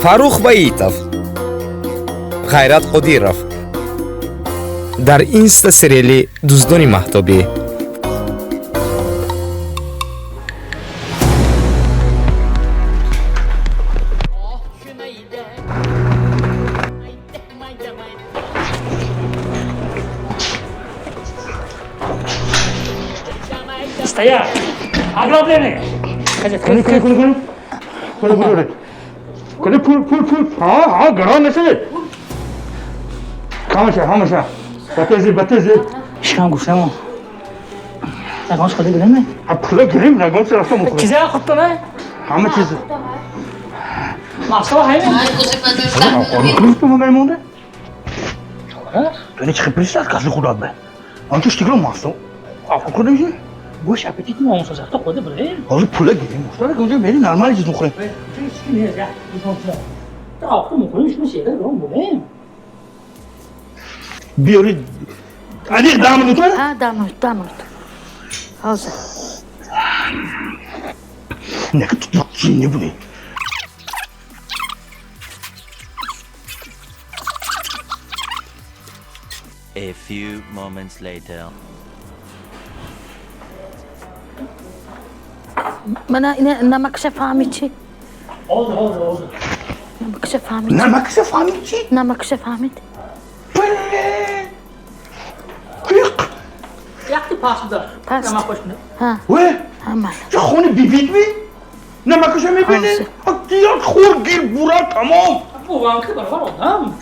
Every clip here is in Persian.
Фарух Ваитов, Ғайрат Қодиров. Дар инста сериали Дуздони маҳтобӣ. Стоять! Ограбление! ها گران نشده همشه بتزی شکم گوشته ما نگانش خواهده گریم نه؟ پوله گریم نگانش رفته مخوره چیزی ها خودتو نه؟ همه چیزی مقصده هایی نه؟ آقایی کنید تو من مونده؟ تو اینه چه خیلی از کسی خودت به آنچه شتیگل مقصده آقا کنه میشه؟ گوش اپتیت ناموسا سخته خورده بره حالا پوله گیریم مختاره که اونجا بریم نرمال چیز میخوریم چیزی نیست یا تا آخته میخوریم شما شیده برام بره بیارید علیق دامنو تو؟ ها دامنو حاضر نه که تو چی نبودی A few moments later. من نمکش فهمی چی؟ حاضر نمکش فهمی نمکش فهمی چی؟ نمکش فهمید بله قیق یختی پاس دار پاس نمک خوش نه ها وی همال چه خونه بیبید بی؟ نمکش میبینی؟ دیاد خور گیر بورا تمام بوام که برابر آدم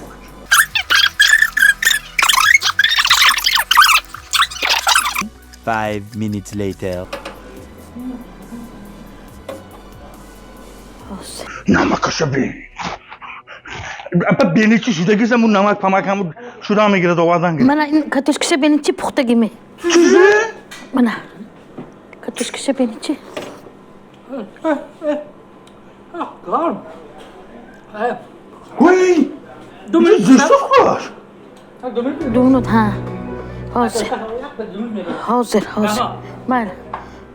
5 minutes later. نمکش بی اپا بینی چی شده گیزم اون نمک پمک همون شده هم میگیره دوازن گیر من این کتوشکش بینی چی پخته گیمه چیزی؟ من کتوشکش بینی چی؟ گرم وی دومین زیسته خوش دونود ها حاضر من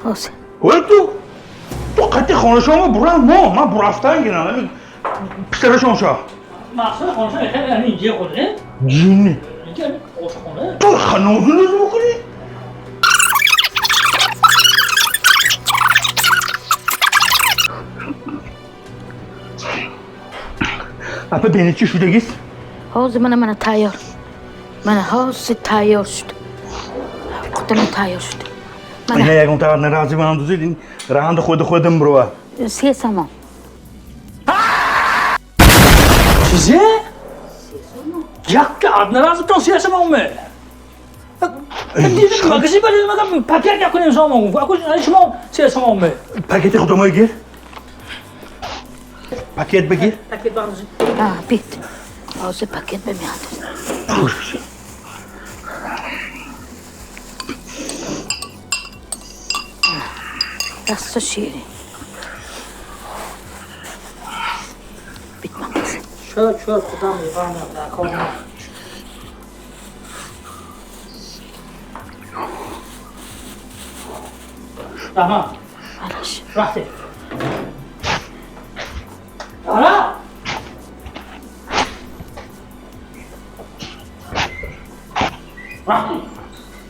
حاضر وی تو قطعی خانه شما برای ما برفتن گیرم پسر شما شا مقصد خانشان خیلی یعنی اینجا خورده جینی اینجا خوش خونه تو خانوزی نزو بکنی؟ اپا بینی چی شده گیست؟ حاضر من تایار من حاضر تایار شد خودم تایار شد اینه یکم تا نرازی من دوزید این رهند خودم بروه سی سامان چیزه؟ یک که اد نرازی تو سیاسه ما اومه دیدم مگسی برید مگم پاکت نکنیم شما اکوش شما سیاسه ما اومه پاکتی خودمو گیر پاکت بگیر پاکت بارزی بیت حاضر پاکت بمیاد خوش دست شیری بیت مقصد شد خدا میبانم در کارم تمام براش رفتی آره رفتی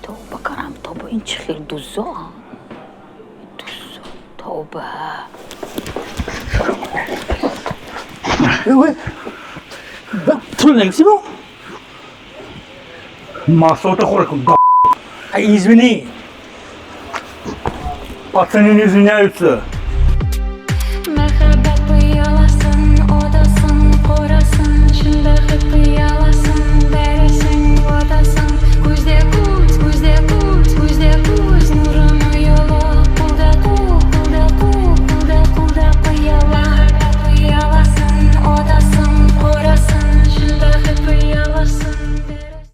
توبه کرم توبه این چه خیلی دوزا توبه پول نمیسی با؟ ماسوت خوره کن ایزمینی پاتنین izin ne yutsu?